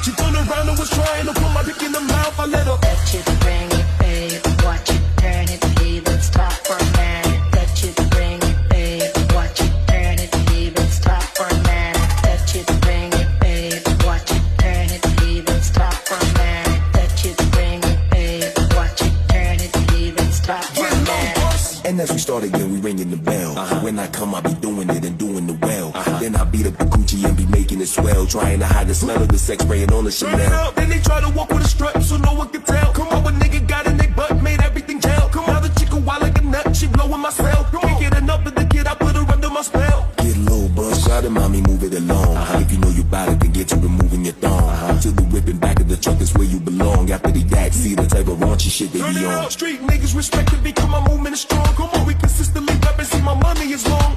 She turned around and was trying to put my dick in the mouth. I let her Touch it, bring it, babe. Watch it, turn it, leave it, stop for a minute. Touch it, bring it, babe. Watch it, turn it, leave it, stop for a minute. Touch it, bring it, babe. Watch it, turn it, leave it, stop for a minute. Touch it, bring it, babe. Watch it, turn it, leave it, stop for a minute. And as we start again, we ringing the bell. When I come, I be doing it and doing it well. Then I beat up the Gucci and be making it swell. Trying to hide the smell of the sex spraying on the turn it Chanel. up. Then they try to walk with a strap so no one can tell. Come on, a nigga got in they butt, made everything gel. Come on, the chick a wild like a nut, she blowing my cell. Can't get enough of the kid, I put her under my spell. Get low, buzz, shout it, mommy, move it along. If you know you bout it, then get to removing your thong. To the whipping back of the truck is where you belong. After the yak, see the type of raunchy shit they Turn be it on. up, street niggas respect it because my movement is strong. Come on, we consistently rap and see my money is long.